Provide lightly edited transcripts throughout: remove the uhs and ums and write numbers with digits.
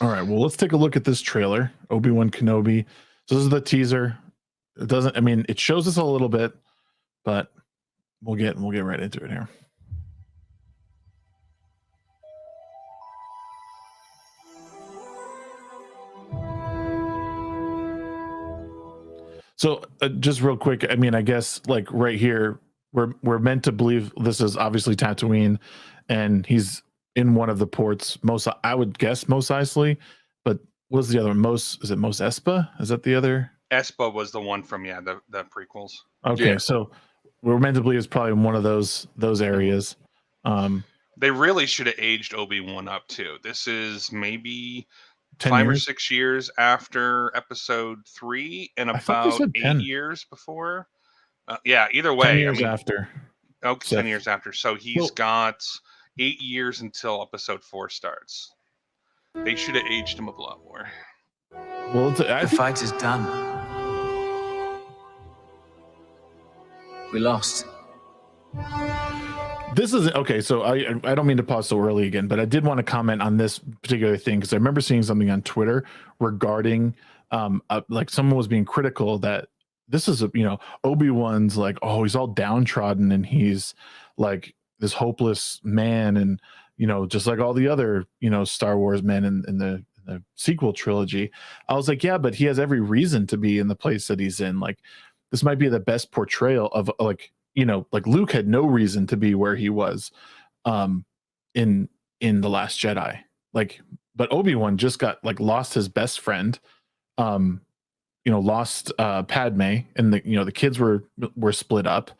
All right, well, let's take a look at this trailer, Obi-Wan Kenobi. So this is the teaser. It doesn't, I mean, it shows us a little bit, but we'll get right into it here. So just real quick, I mean, I guess like right here, we're meant to believe this is obviously Tatooine, and he's in one of the ports. I would guess Mos Eisley, but what's the other one? Is it Mos Espa? Is that the other? Espa was the one from the prequels. Okay, Yeah. so we're meant to believe it's probably in one of those areas. They really should have aged Obi-Wan up too. This is maybe 10 5 or years? 6 years after Episode 3, and I thought they about said 8 10. years before. Yeah, either 10 way, years after. Okay, 10 years after. So he's Well- got 8 years until Episode 4 starts. They should have aged him a lot more. Well, The fight is done. We lost. This is okay. So I don't mean to pause so early again, but I did want to comment on this particular thing because I remember seeing something on Twitter regarding like someone was being critical that this is Obi-Wan's like, oh, he's all downtrodden and he's like this hopeless man, and just like all the other Star Wars men in the sequel trilogy. I was like, yeah, but he has every reason to be in the place that he's in. Like, this might be the best portrayal of like Luke had no reason to be where he was in The Last Jedi. Like, but Obi-Wan just got lost his best friend, lost Padme, and the kids were split up,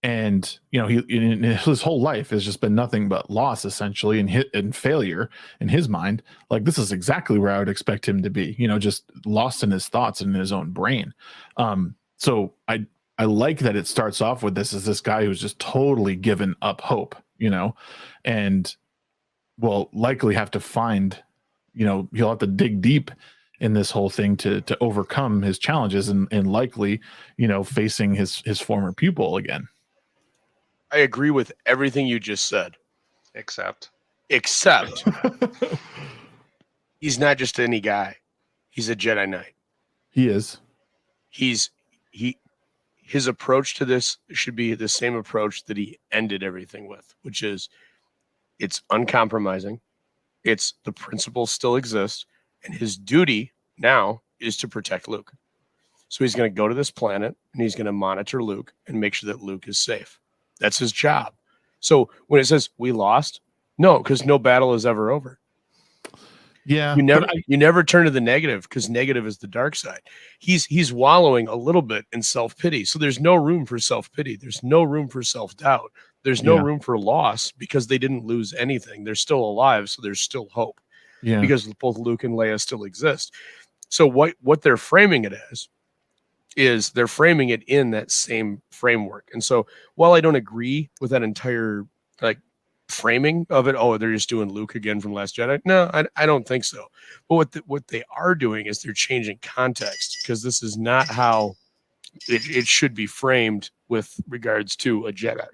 and his whole life has just been nothing but loss essentially, and failure in his mind. Like, this is exactly where I would expect him to be, just lost in his thoughts and in his own brain. So I like that it starts off with this guy who's just totally given up hope, and will likely have to find, he'll have to dig deep in this whole thing to overcome his challenges and likely, facing his former pupil again. I agree with everything you just said. Except he's not just any guy. He's a Jedi Knight. He is. His approach to this should be the same approach that he ended everything with, which is it's uncompromising. It's the principles still exist, and his duty now is to protect Luke. So he's going to go to this planet and he's going to monitor Luke and make sure that Luke is safe. That's his job. So when it says we lost, no, because no battle is ever over. Yeah, you never turn to the negative, because negative is the dark side. He's wallowing a little bit in self-pity. So there's no room for self-pity. There's no room for self-doubt. There's no room for loss, because they didn't lose anything. They're still alive, so there's still hope. Yeah. Because both Luke and Leia still exist. So what they're framing it as is they're framing it in that same framework. And so while I don't agree with that entire framing of it, oh, they're just doing Luke again from Last Jedi. No, I don't think so. But what they are doing is they're changing context, because this is not how it should be framed with regards to a Jedi.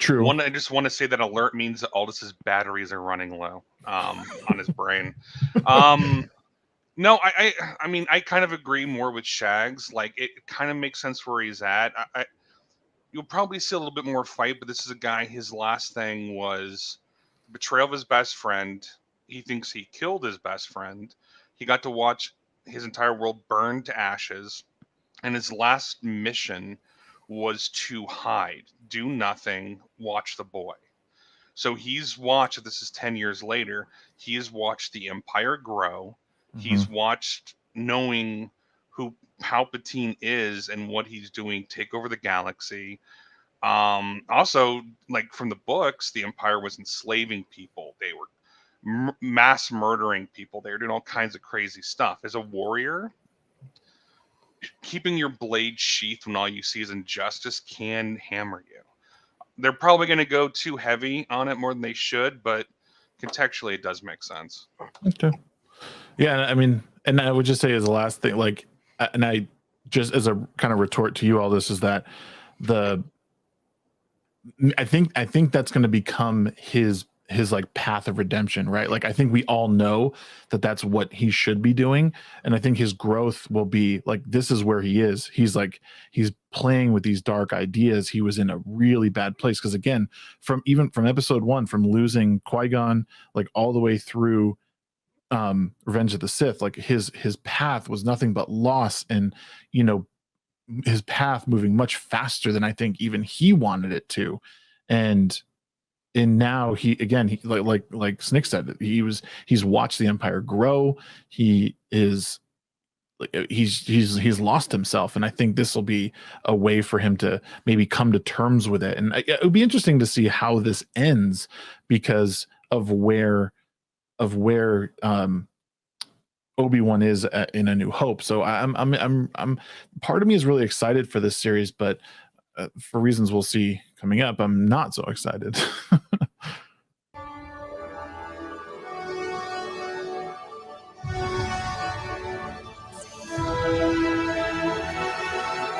True. I just want to say that alert means that Aldis's batteries are running low on his brain. No, I mean, I kind of agree more with Shags. Like, it kind of makes sense where he's at. You'll probably see a little bit more fight, but this is a guy, his last thing was betrayal of his best friend. He thinks he killed his best friend. He got to watch his entire world burn to ashes. And his last mission was to hide, do nothing, watch the boy. So he's watched, this is 10 years later, he has watched the Empire grow. Mm-hmm. He's watched knowing who Palpatine is and what he's doing take over the galaxy. Also, like, from the books, the Empire was enslaving people. They were mass murdering people. They were doing all kinds of crazy stuff. As a warrior, keeping your blade sheathed when all you see is injustice can hammer you. They're probably going to go too heavy on it more than they should, but contextually it does make sense. Okay. Yeah, I mean, and I would just say as the last thing, like, and I just as a kind of retort to you all this is that I think that's going to become his his like path of redemption, right? Like I think we all know that that's what he should be doing, and I think his growth will be like, this is where he is. He's playing with these dark ideas. He was in a really bad place because again, from episode 1, from losing Qui-Gon like all the way through Revenge of the Sith, like his path was nothing but loss, and you know, his path moving much faster than I think even he wanted it to. And now he like Snick said, he's watched the Empire grow. He is he's lost himself, and I think this will be a way for him to maybe come to terms with it. And it would be interesting to see how this ends because of where Obi-Wan is in A New Hope. So I'm part of me is really excited for this series, but for reasons we'll see coming up, I'm not so excited.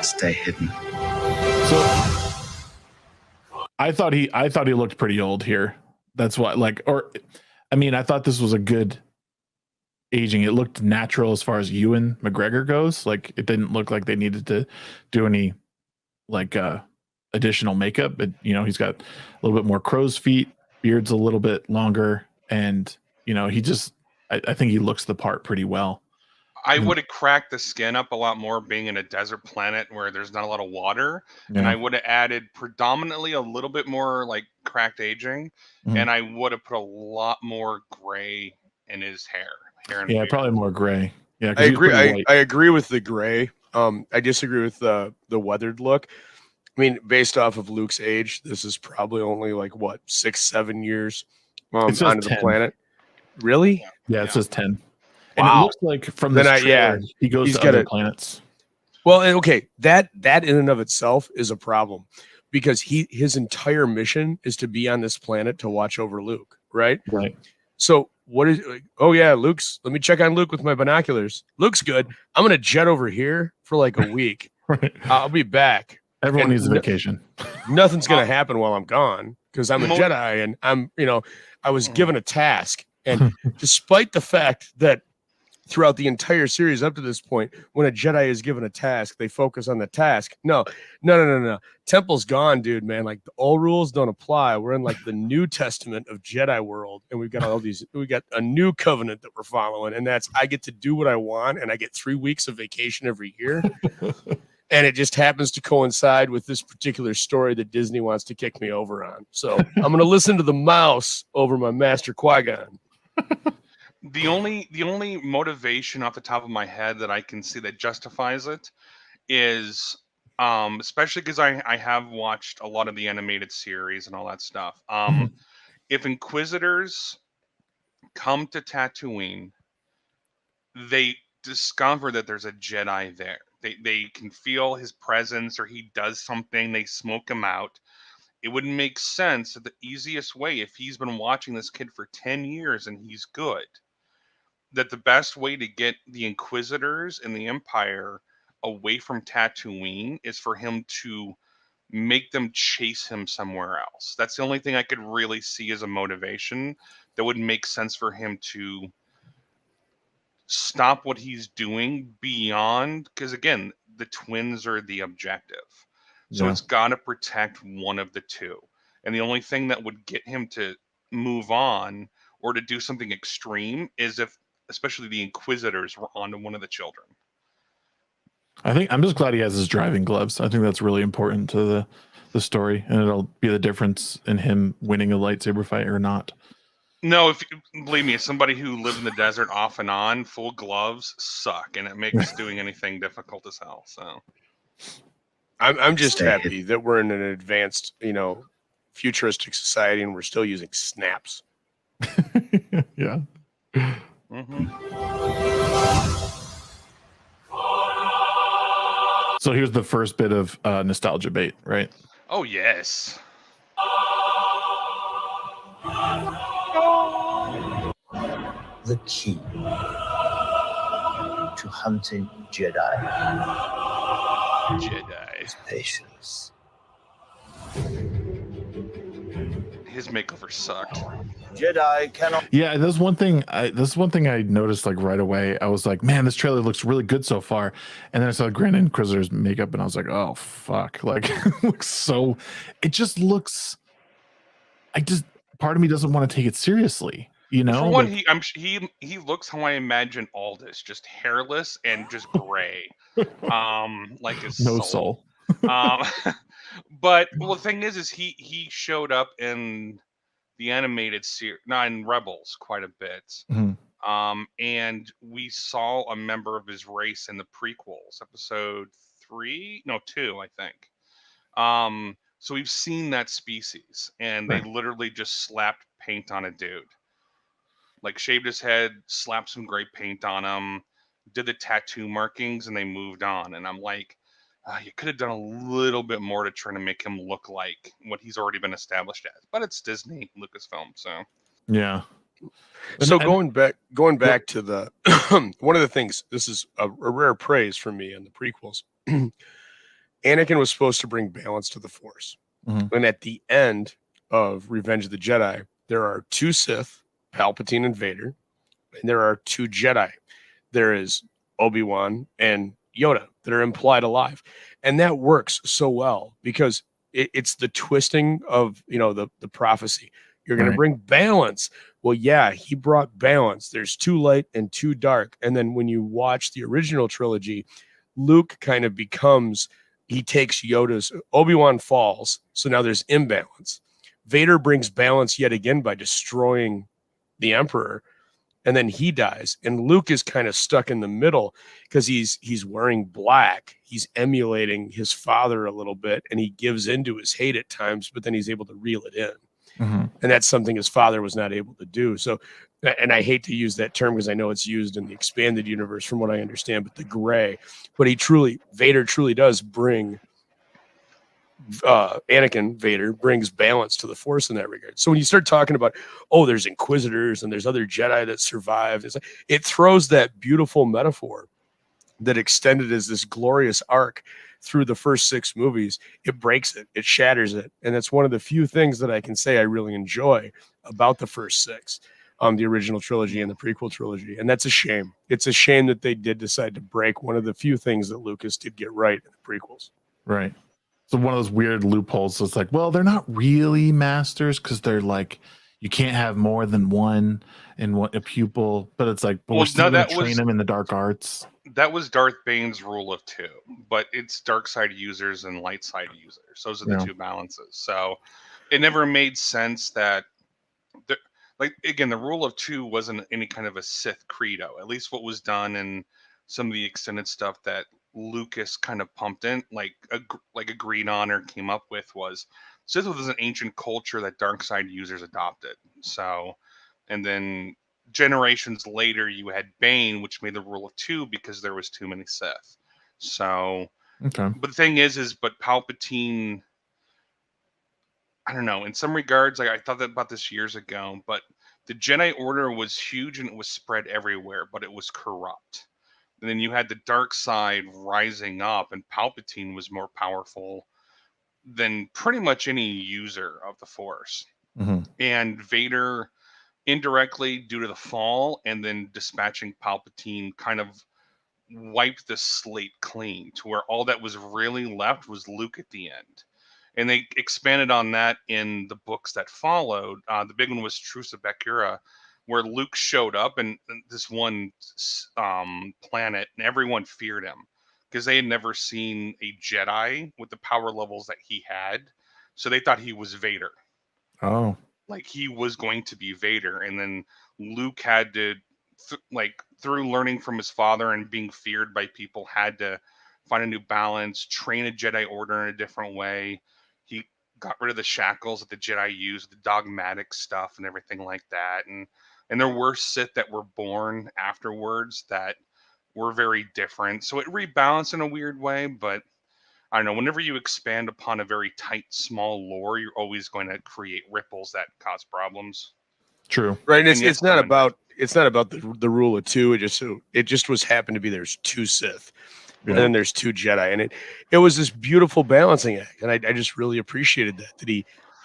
Stay hidden. So I thought he looked pretty old here. That's what, like, or I mean, I thought this was a good aging. It looked natural as far as Ewan McGregor goes. Like it didn't look like they needed to do any like additional makeup. But you know, he's got a little bit more crow's feet, beard's a little bit longer, and you know, I think he looks the part pretty well. I would have cracked the skin up a lot more being in a desert planet where there's not a lot of water. Yeah. And I would have added predominantly a little bit more like cracked aging. And I would have put a lot more gray in his hair. And yeah, beard. probably more gray. Yeah, I agree. I agree with the gray. I disagree with the weathered look. I mean, based off of Luke's age, this is probably only like what 6-7 years onto 10. the planet. Really? Yeah, it says 10. Wow. And it looks like from this trailer, he goes to other planets. Well, okay, that in and of itself is a problem because his entire mission is to be on this planet to watch over Luke, right? Right. So what is? Oh yeah, let me check on Luke with my binoculars. Luke's good. I'm gonna jet over here for like a week. Right. I'll be back. Everyone needs a vacation. Nothing's gonna happen while I'm gone because I'm a Jedi and I was given a task, and despite the fact that throughout the entire series up to this point, when a Jedi is given a task, they focus on the task. No. Temple's gone, dude, man. Like the old rules don't apply. We're in like the New Testament of Jedi world, and we got a new covenant that we're following, and that's I get to do what I want, and I get 3 weeks of vacation every year. And it just happens to coincide with this particular story that Disney wants to kick me over on. So I'm going to listen to the mouse over my master Qui-Gon. The only motivation off the top of my head that I can see that justifies it is, especially because I have watched a lot of the animated series and all that stuff. If Inquisitors come to Tatooine, they discover that there's a Jedi there. They can feel his presence, or he does something. They smoke him out. It would make sense that the easiest way, if he's been watching this kid for 10 years and he's good, that the best way to get the Inquisitors and the Empire away from Tatooine is for him to make them chase him somewhere else. That's the only thing I could really see as a motivation that would make sense for him to stop what he's doing beyond, because again, the twins are the objective. So it's got to protect one of the two. And the only thing that would get him to move on or to do something extreme is if especially the Inquisitors were onto one of the children. I think I'm just glad he has his driving gloves. I think that's really important to the story, and it'll be the difference in him winning a lightsaber fight or not. No, believe me, as somebody who lived in the desert off and on, full gloves suck, and it makes doing anything difficult as hell. So I'm just happy that we're in an advanced, futuristic society, and we're still using snaps. Yeah. So here's the first bit of nostalgia bait, right? Oh yes. The key to hunting Jedi is patience. his makeover sucked. Jedi cannot. Yeah, that's one thing. This is one thing I noticed like right away. I was like, man, this trailer looks really good so far. And then I saw Grand Inquisitor's makeup, and I was like, oh fuck, like it looks so. It just looks. Part of me doesn't want to take it seriously. You know, For one, like, he looks how I imagine Aldous, just hairless and just gray, like his no soul. soul. But well, the thing is he showed up in the animated series, not in Rebels, quite a bit. Mhm. And we saw a member of his race in the prequels, episode 2, I think. So we've seen that species, and they Right. literally just slapped paint on a dude. Like shaved his head, slapped some gray paint on him, did the tattoo markings, and they moved on. And I'm like, you could have done a little bit more to try to make him look like what he's already been established as. But it's Disney, Lucasfilm, so Yeah. So And- going back to the one of the things, this is a rare praise from me in the prequels. Anakin was supposed to bring balance to the Force. Mhm. And at the end of Revenge of the Jedi, there are 2 Sith, Palpatine and Vader, and there are 2 Jedi. There is Obi-Wan and Yoda that are implied alive. And that works so well because it's the twisting of, the prophecy. You're going Right. to bring balance. Well, yeah, he brought balance. There's 2 light and 2 dark. And then when you watch the original trilogy, Luke kind of he takes Yoda's, Obi-Wan falls. So now there's imbalance. Vader brings balance yet again by destroying the Emperor, and then he dies. And Luke is kind of stuck in the middle because he's wearing black. He's emulating his father a little bit, and he gives into his hate at times, but then he's able to reel it in. Mhm. And that's something his father was not able to do. So, and I hate to use that term because I know it's used in the expanded universe from what I understand, but the gray, but Vader truly does bring, Anakin Vader brings balance to the Force in that regard. So when you start talking about, there's Inquisitors and there's other Jedi that survived, it throws that beautiful metaphor that extended as this glorious arc through the first 6 movies. It breaks it, it shatters it. And that's one of the few things that I can say I really enjoy about the first 6, the original trilogy and the prequel trilogy. And that's a shame. It's a shame that they did decide to break one of the few things that Lucas did get right in the prequels. Right. So one of those weird loopholes. So it's like, well, they're not really masters because they're like, you can't have more than one in a pupil. But it's like, but we're still going to train them in the dark arts. That was Darth Bane's rule of 2, but it's dark side users and light side users. Those are the 2 balances. So it never made sense that, the rule of 2 wasn't any kind of a Sith credo. At least what was done in some of the extended stuff that Lucas kind of pumped in, agreed on or came up with, was Sith was an ancient culture that dark side users adopted. So, and then generations later, you had Bane, which made the rule of 2 because there was too many Sith. So, okay. But the thing is but Palpatine, I don't know. In some regards, I thought about this years ago, but the Jedi Order was huge and it was spread everywhere, but it was corrupt. And then you had the dark side rising up, and Palpatine was more powerful than pretty much any user of the Force. Mm-hmm. And Vader, indirectly due to the fall and then dispatching Palpatine, kind of wiped the slate clean to where all that was really left was Luke at the end. And they expanded on that in the books that followed. The big one was Truce of Bakura, where Luke showed up in this one planet, and everyone feared him because they had never seen a Jedi with the power levels that he had. So they thought he was Vader. Oh. Like he was going to be Vader. And then Luke had to, through learning from his father and being feared by people, had to find a new balance, train a Jedi Order in a different way. He got rid of the shackles that the Jedi used, the dogmatic stuff and everything like that. And there were Sith that were born afterwards that were very different. So it rebalanced in a weird way, but I don't know, whenever you expand upon a very tight, small lore, you're always going to create ripples that cause problems. True. Right. And And yes, it's not about the rule of 2. It just was happened to be there's 2 Sith. Yeah. And then there's 2 Jedi, and it was this beautiful balancing act, and I just really appreciated that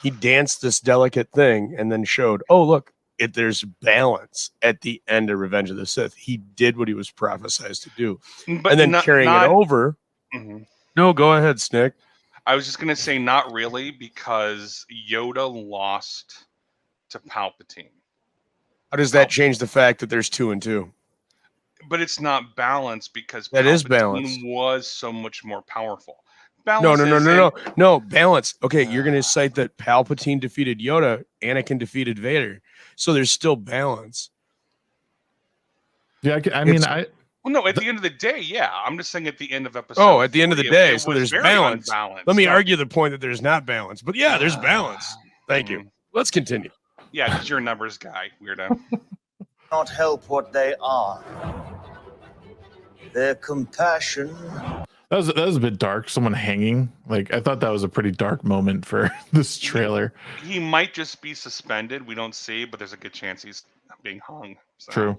he He danced this delicate thing and then showed, oh, look, there's balance at the end of Revenge of the Sith. He did what he was prophesized to do. But and then carrying it over. Mhm. No, go ahead, Snick. I was just going to say not really, because Yoda lost to Palpatine. How does that change the fact that there's 2 and 2? But it's not balanced because that Palpatine is balance. was so much more powerful. No, balance. Okay, you're going to cite that Palpatine defeated Yoda, Anakin defeated Vader. So there's still balance. Yeah, Well, no, at the end of the day, yeah. I'm just saying at the end of episode. Oh, at the end of the 3, day, it so was there's very balance. unbalanced. Let me No. argue the point that there's not balance. But yeah, there's balance. Thank you. Let's continue. Yeah, because you're a numbers guy, weirdo. Not help what they are. Their compassion. That was a bit dark. Someone hanging. Like, I thought that was a pretty dark moment for this trailer. He might just be suspended. We don't see, but there's a good chance he's being hung. So True.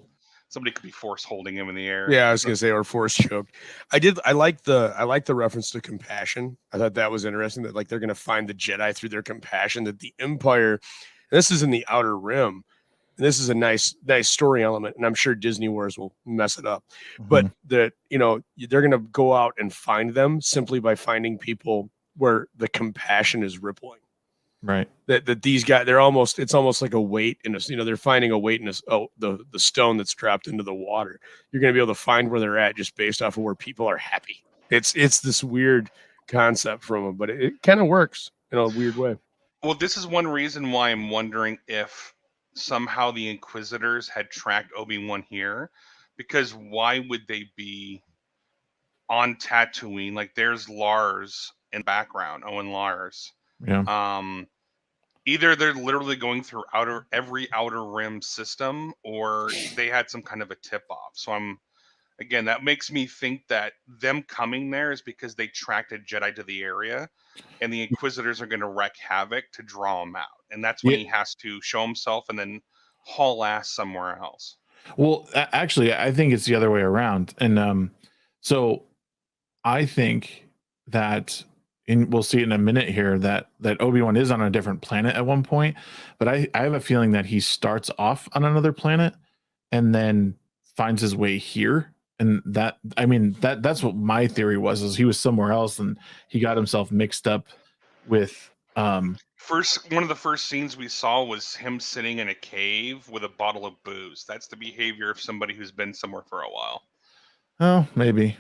Somebody could be force holding him in the air. Yeah, I was gonna say, or force choked. I like the reference to compassion. I thought that was interesting, that like they're gonna find the Jedi through their compassion, that the Empire, this is in the Outer Rim. And this is a nice story element, and I'm sure Disney Wars will mess it up. But that, they're gonna go out and find them simply by finding people where the compassion is rippling. Right. That these guys, it's almost like a weight in a, they're finding a weight in the stone that's dropped into the water. You're going to be able to find where they're at just based off of where people are happy. It's this weird concept from them, but it kind of works in a weird way. Well, this is one reason why I'm wondering if somehow the Inquisitors had tracked Obi-Wan here, because why would they be on Tatooine? Like, there's Lars in the background, Owen Lars. Yeah. Either they're literally going through every outer rim system, or they had some kind of a tip off. So again, that makes me think that them coming there is because they tracked a Jedi to the area, and the Inquisitors are going to wreak havoc to draw him out. And that's when he has to show himself and then haul ass somewhere else. Well, actually, I think it's the other way around. And so I think that, we'll see in a minute here, that Obi-Wan is on a different planet at one point, but I have a feeling that he starts off on another planet and then finds his way here. And that's what my theory was, is he was somewhere else and he got himself mixed up with one of the first scenes we saw was him sitting in a cave with a bottle of booze. That's the behavior of somebody who's been somewhere for a while. Oh, maybe.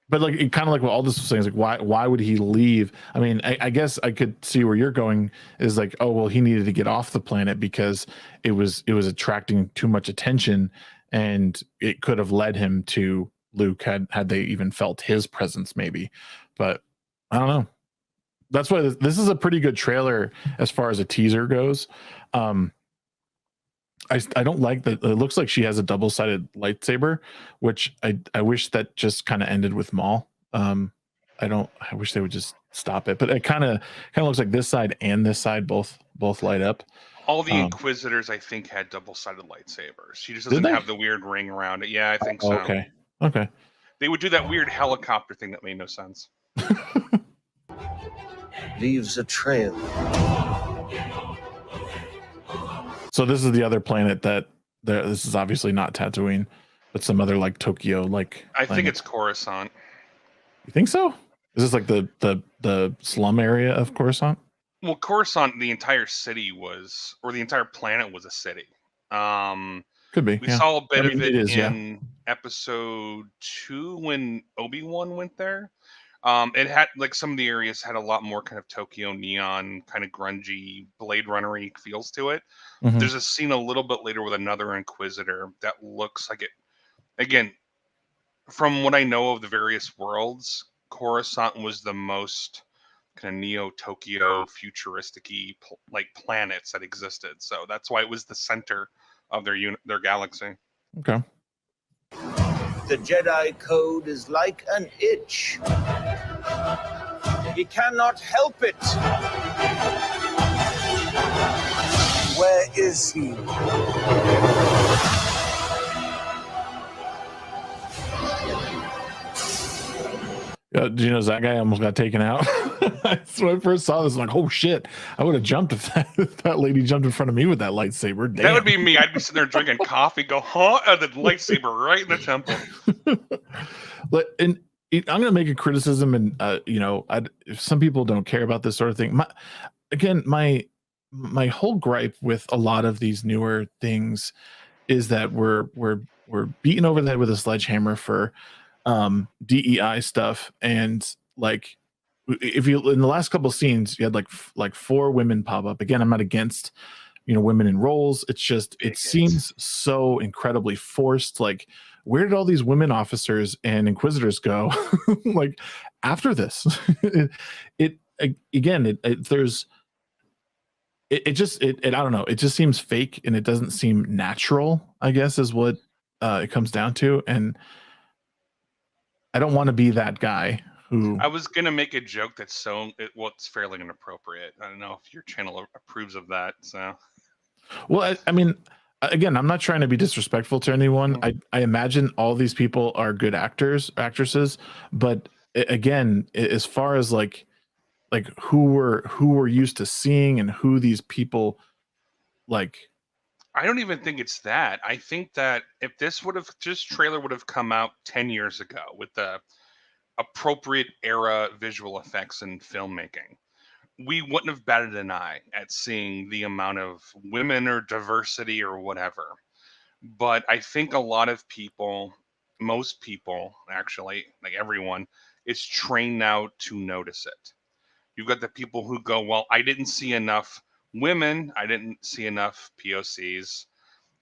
But like, it kind of like what all this was saying is like, why would he leave? I mean, I guess I could see where you're going, is like, oh, well, he needed to get off the planet because it was attracting too much attention, and it could have led him to Luke had they even felt his presence, maybe. But I don't know. That's why this is a pretty good trailer as far as a teaser goes. I don't like that. It looks like she has a double-sided lightsaber, which I wish that just kind of ended with Maul. I wish they would just stop it, but it kind of looks like this side and this side both light up. All the Inquisitors, I think, had double-sided lightsabers. She just doesn't have the weird ring around it. Yeah, I think so. Okay. They would do that weird helicopter thing that made no sense. Leaves a trail. So this is the other planet this is obviously not Tatooine, but some other like Tokyo I think it's Coruscant. You think so? Is this like the slum area of Coruscant? Well, Coruscant, the entire city was, or the entire planet was a city. Could be. We saw a bit of it is, in episode 2 when Obi-Wan went there. It had, like, some of the areas had a lot more kind of Tokyo neon, kind of grungy, Blade Runner-y feels to it. Mm-hmm. There's a scene a little bit later with another Inquisitor that looks like it. Again, from what I know of the various worlds, Coruscant was the most kind of neo-Tokyo futuristic-y planets that existed. So that's why it was the center of their galaxy. Okay. The Jedi Code is like an itch. He cannot help it. Where is he? Do you know that guy almost got taken out? That's when I first saw this. I'm like, oh shit! I would have jumped if that lady jumped in front of me with that lightsaber. Damn. That would be me. I'd be sitting there drinking coffee, go, huh? And the lightsaber right in the temple. I'm going to make a criticism, and some people don't care about this sort of thing. My whole gripe with a lot of these newer things is that we're beaten over the head with a sledgehammer for DEI stuff, and like if you in the last couple of scenes you had like 4 women pop up. Again, I'm not against women in roles. It's just it seems so incredibly forced. Like, where did all these women officers and inquisitors go like after this? I don't know, it just seems fake, and it doesn't seem natural, I guess, is what it comes down to. And I don't want to be that guy who. I was gonna make a joke that's it's fairly inappropriate. I don't know if your channel approves of that. So, well, I mean, again, I'm not trying to be disrespectful to anyone. I imagine all these people are good actresses, but again, as far as like who we're used to seeing and who these people like. I don't even think it's that. I think that if this trailer would have come out 10 years ago with the appropriate era visual effects and filmmaking, we wouldn't have batted an eye at seeing the amount of women or diversity or whatever. But I think a lot of people, most people actually, like everyone, is trained now to notice it. You've got the people who go, well, I didn't see enough women, I didn't see enough POCs.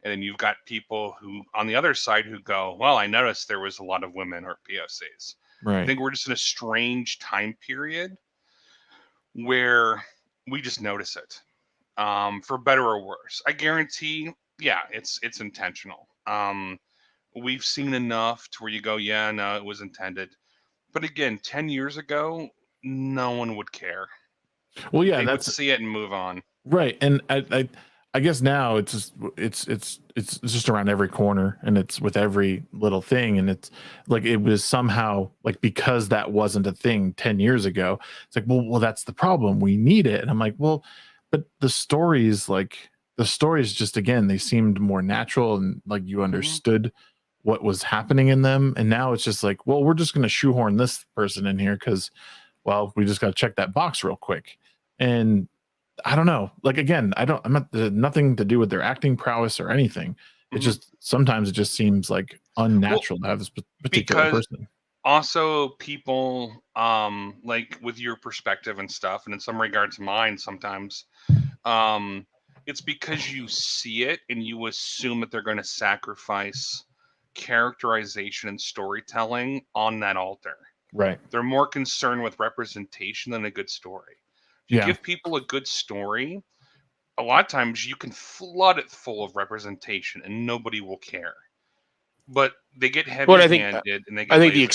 And then you've got people who on the other side who go, well, I noticed there was a lot of women or POCs. Right. I think we're just in a strange time period where we just notice it, for better or worse. I guarantee, yeah, it's intentional. We've seen enough to where you go, yeah, no, it was intended. But again, 10 years ago, no one would care. Well, yeah, They would that's see it and move on. right. And I guess now it's just around every corner, and it's with every little thing, and it's like it was somehow like, because that wasn't a thing 10 years ago, it's like, well that's the problem, we need it. And I'm like, well, but the stories just, again, they seemed more natural, and like you understood what was happening in them. And now it's just like, well, we're just going to shoehorn this person in here because, well, we just got to check that box real quick. And I don't know. Like, again, I'm not nothing to do with their acting prowess or anything. It just sometimes it just seems like unnatural to have this particular person. Also, people like with your perspective and stuff, and in some regards mine sometimes, it's because you see it and you assume that they're going to sacrifice characterization and storytelling on that altar. Right. They're more concerned with representation than a good story. If you give people a good story, a lot of times you can flood it full of representation and nobody will care. But they get heavy-handed and they get lazy.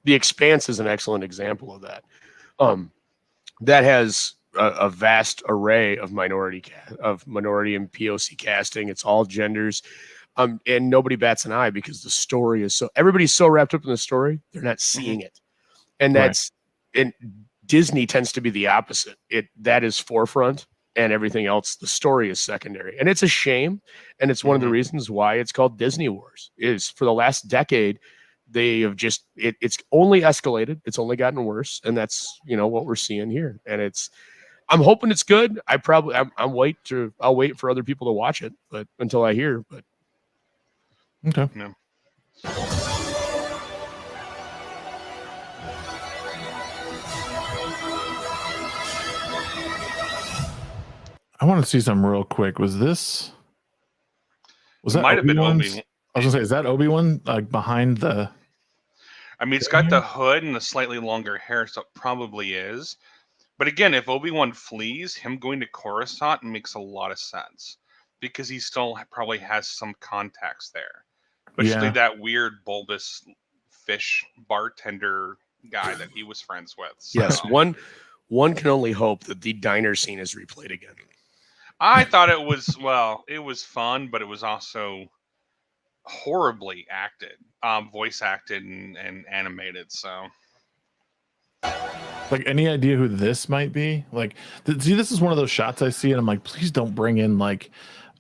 The Expanse is an excellent example of that. That has a vast array of minority and POC casting. It's all genders. And nobody bats an eye because the story is everybody's so wrapped up in the story, they're not seeing it. And and Disney tends to be the opposite. That is forefront, and everything else, the story is secondary. And it's a shame. And it's one of the reasons why it's called Disney Wars. Is for the last decade, they have just it's only escalated. It's only gotten worse. And that's what we're seeing here. And I'm hoping it's good. I'll wait for other people to watch it, but until I hear. But okay. No. I want to see something real quick. Was that might have been Obi-Wan? I was gonna say, is that Obi-Wan like behind the? I mean, it's got the hood and the slightly longer hair, so it probably is. But again, if Obi-Wan flees, him going to Coruscant makes a lot of sense because he still probably has some contacts there, especially that weird bulbous fish bartender guy that he was friends with. So. Yes, one can only hope that the diner scene is replayed again. I thought it was fun, but it was also horribly acted, voice acted and animated. So Like, any idea who this might be? Like, see, this is one of those shots I see, and I'm like, please don't bring in like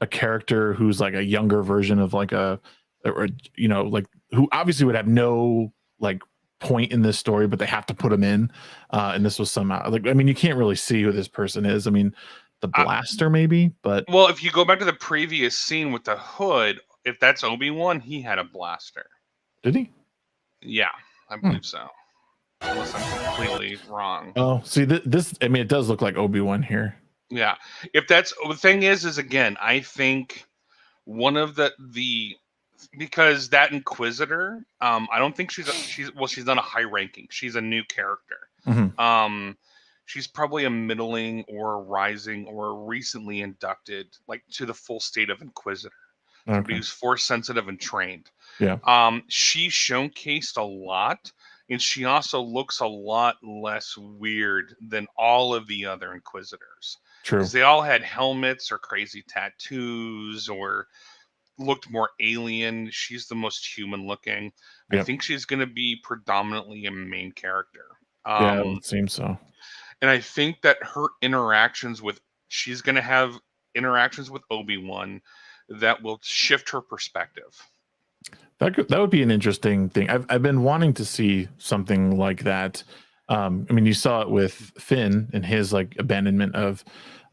a character who's like a younger version of like or like who obviously would have no like point in this story, but they have to put him in. And this was somehow like, I mean, you can't really see who this person is. I mean, the blaster maybe, but Well, if you go back to the previous scene with the hood, if that's Obi-Wan, he had a blaster. did he? Yeah, I believe so. Unless I'm completely wrong. Oh, see, this, I mean, it does look like Obi-Wan here. Yeah. If that's the thing is again, I think one of the because that Inquisitor, I don't think she's not a high ranking. She's a new character. Mhm. She's probably a middling or a rising or recently inducted, like to the full state of Inquisitor. Somebody Okay. who's force sensitive and trained. Yeah. She showcased a lot, and she also looks a lot less weird than all of the other Inquisitors. True. Because they all had helmets or crazy tattoos or looked more alien. She's the most human looking. I Yep. think she's going to be predominantly a main character. Yeah, it seems so. And I think that her she's going to have interactions with Obi-Wan that will shift her perspective. That would be an interesting thing. I've been wanting to see something like that. I mean, you saw it with Finn and his like abandonment of,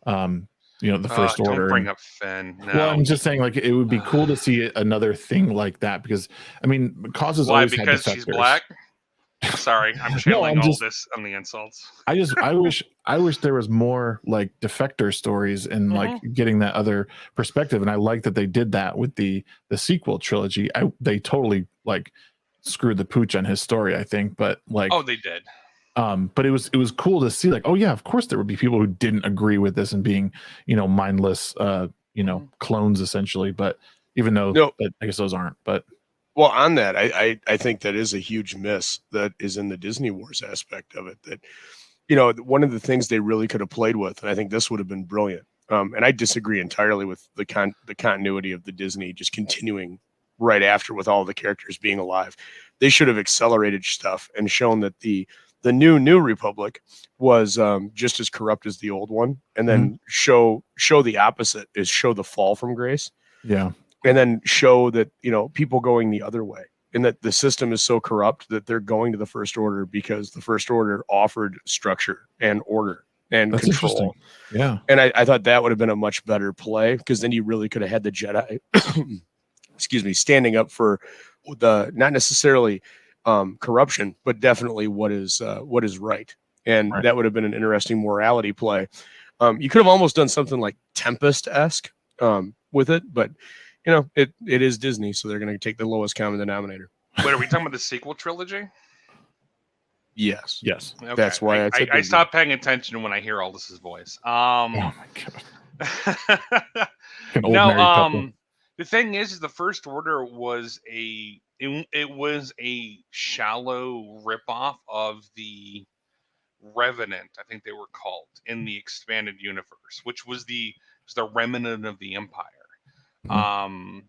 the First Order. Don't bring up Finn. No. Well, I'm just saying, like, it would be cool to see another thing like that because, I mean, causes Why? always Because had she's defectors. black. Sorry, I'm channeling just- all this on the insults. I wish there was more like defector stories and like getting that other perspective. And I like that they did that with the sequel trilogy. They totally like screwed the pooch on his story, I think. But like, Oh, they did. but it was cool to see like, oh yeah, of course there would be people who didn't agree with this and being, mindless, clones essentially. But even though I guess those aren't, but. Well, on that, I think that is a huge miss that is in the Disney Wars aspect of it. That, one of the things they really could have played with, and I think this would have been brilliant. And I disagree entirely with the continuity of the Disney just continuing right after with all the characters being alive. They should have accelerated stuff and shown that the new Republic was just as corrupt as the old one, and then show the opposite is show the fall from grace. Yeah. And then show that, people going the other way and that the system is so corrupt that they're going to the First Order because the First Order offered structure and order and That's control. Yeah. And I thought that would have been a much better play because then you really could have had the Jedi, standing up for the, not necessarily corruption, but definitely what is right. And that would have been an interesting morality play. You could have almost done something like Tempest-esque with it, but it is Disney, so they're going to take the lowest common denominator. Wait, are we talking about the sequel trilogy? Yes. Okay. That's why I stopped paying attention when I hear Aldous' voice. Oh my god. An old married couple. The thing is the First Order was it was a shallow ripoff of the Revenant, I think they were called, in the expanded universe, which was the remnant of the Empire. And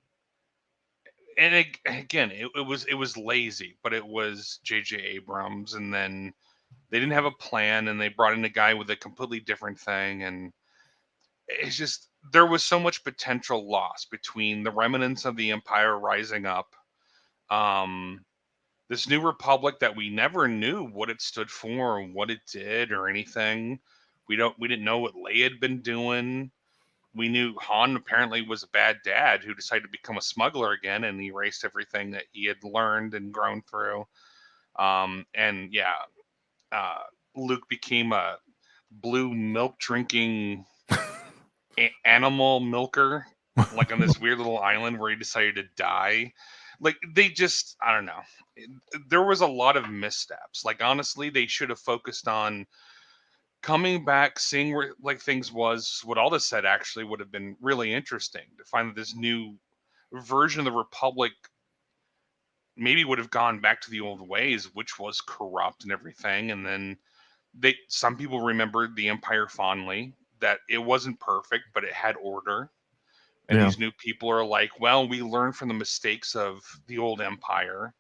it was lazy, but it was J.J. Abrams, and then they didn't have a plan, and they brought in a guy with a completely different thing, and it's just there was so much potential loss between the remnants of the Empire rising up, this new Republic that we never knew what it stood for or what it did or anything. We didn't know what Leia had been doing. We knew Han apparently was a bad dad who decided to become a smuggler again and erased everything that he had learned and grown through. Luke became a blue milk drinking animal milker, like on this weird little island where he decided to die. Like I don't know. There was a lot of missteps. Like honestly, they should have focused on coming back, seeing where like things was. What Aldous said actually would have been really interesting to find that this new version of the Republic maybe would have gone back to the old ways, which was corrupt and everything. And then some people remembered the Empire fondly, that it wasn't perfect, but it had order. And these new people are like, well, we learned from the mistakes of the old Empire,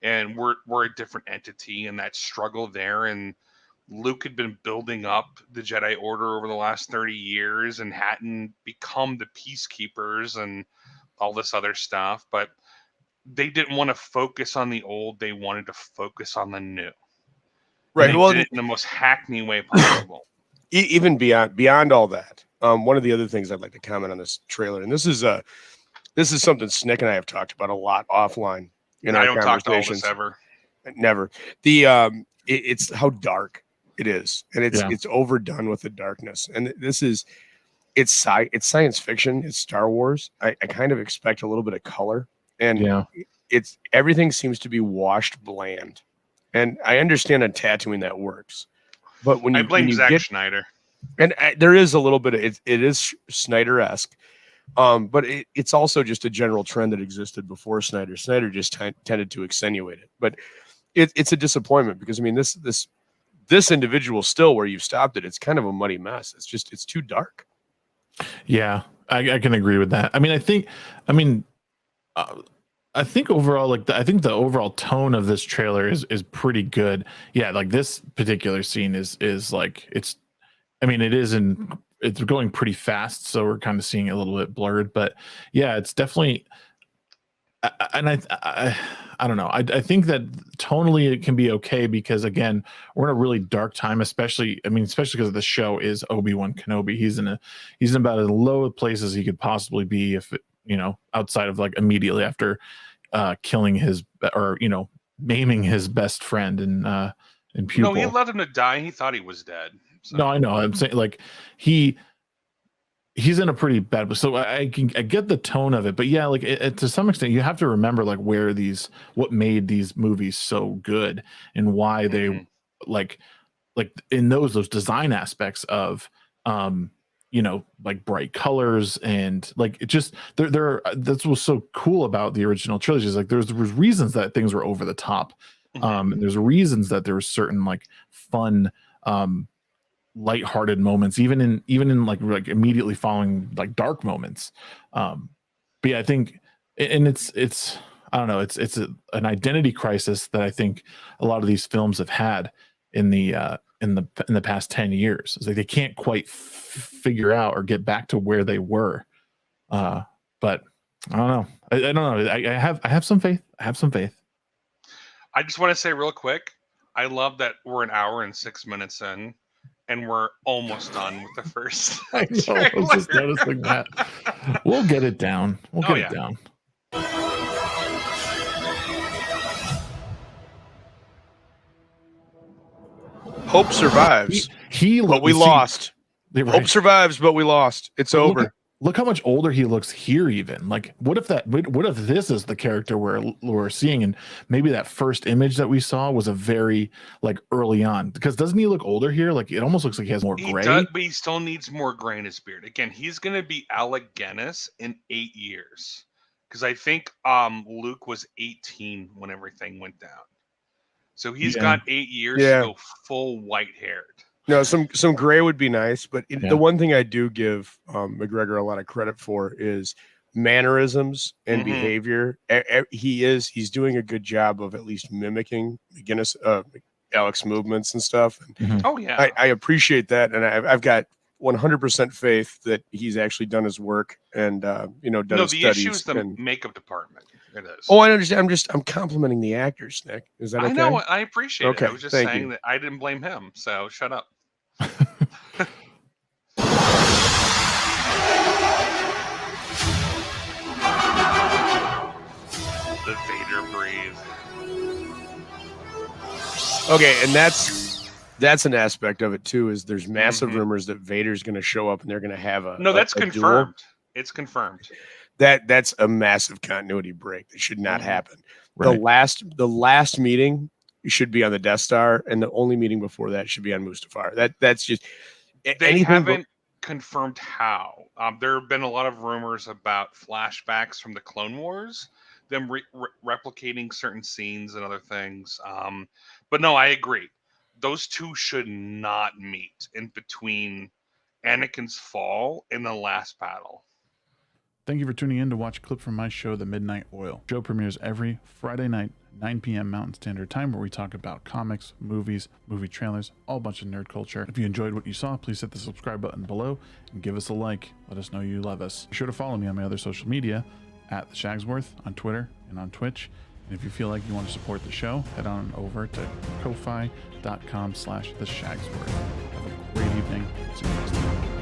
and we're a different entity, and that struggle there. And Luke had been building up the Jedi Order over the last 30 years and hadn't become the peacekeepers and all this other stuff, but they didn't want to focus on the old. They wanted to focus on the new. Right. And they Well, did it in the most hackney way possible. even beyond all that, one of the other things I'd like to comment on this trailer, and this is something Snick and I have talked about a lot offline in I our don't talk to all conversations. this ever. Never. It's how dark it is, and it's overdone with the darkness. And it's science fiction. It's Star Wars. I kind of expect a little bit of color, and it's everything seems to be washed bland. And I understand on Tatooine that works, but when I you blame when you Zack get, Schneider. and there is a little bit of it is Snyder-esque, but it's also just a general trend that existed before Snyder. Snyder just tended to accentuate it, but it's a disappointment because I mean this individual still where you've stopped it, it's kind of a muddy mess. It's too dark. Yeah, I can agree with that. I think overall, like I think the overall tone of this trailer is pretty good. Yeah, like this particular scene is like it's going pretty fast, so we're kind of seeing it a little bit blurred, but yeah, it's definitely I don't know. I think that tonally it can be okay because again, we're in a really dark time, especially because the show is Obi-Wan Kenobi. He's in about as low a place as he could possibly be if outside of like immediately after killing his or maiming his best friend and pupil. No, he let him to die. He thought he was dead. So. No, I know. I'm saying like he's in a pretty bad. So I get the tone of it, but yeah, like to some extent, you have to remember like what made these movies so good and why they like in those design aspects of like bright colors and like it just that's what's so cool about the original trilogy is like there was reasons that things were over the top. There's reasons that there was certain like fun lighthearted moments even in like immediately following like dark moments. But yeah, I think and it's I don't know, it's an identity crisis that I think a lot of these films have had in the past 10 years. It's like they can't quite figure out or get back to where they were. But I don't know. I don't know. I have some faith. I just want to say real quick, I love that we're an hour and 6 minutes in and we're almost done with the first. I know, I was just noticing that. We'll get it down. We'll get it down. Hope survives. But we lost. Hope survives, but we lost. It's over. Look how much older he looks here. Even like, what if this is the character we're seeing, and maybe that first image that we saw was a very like early on? Because doesn't he look older here? Like it almost looks like he has more gray. Does, but he still needs more gray in his beard. Again, he's going to be Alec Guinness in 8 years, because I think Luke was 18 when everything went down. So he's got 8 years to go full white haired. No, some gray would be nice, but the one thing I do give McGregor a lot of credit for is mannerisms and behavior. He's doing a good job of at least mimicking Alec's movements and stuff. And oh yeah, I appreciate that, and I've got 100% faith that he's actually done his work and done his studies. The issue is the makeup department. It is. Oh, I understand. I'm complimenting the actors, Nick. Is that okay? I know. I appreciate it. I was just saying you. that I didn't blame him. So shut up. The Vader breathe. Okay, and that's an aspect of it too. Is there's massive rumors that Vader's going to show up and they're going to have a that's a confirmed. Duel. It's confirmed. That's a massive continuity break that should not happen. Right. The last meeting should be on the Death Star, and the only meeting before that should be on Mustafar. That's just they haven't confirmed how. There have been a lot of rumors about flashbacks from the Clone Wars, them replicating certain scenes and other things. But no, I agree. Those two should not meet in between Anakin's fall and the last battle. Thank you for tuning in to watch a clip from my show, The Midnight Oil. The show premieres every Friday night, 9 p.m. Mountain Standard Time, where we talk about comics, movies, movie trailers, all bunch of nerd culture. If you enjoyed what you saw, please hit the subscribe button below and give us a like. Let us know you love us. Be sure to follow me on my other social media at the Shagsworth on Twitter and on Twitch. And if you feel like you want to support the show, head on over to ko-fi.com/theshagsworth. Have a great evening. See you next time.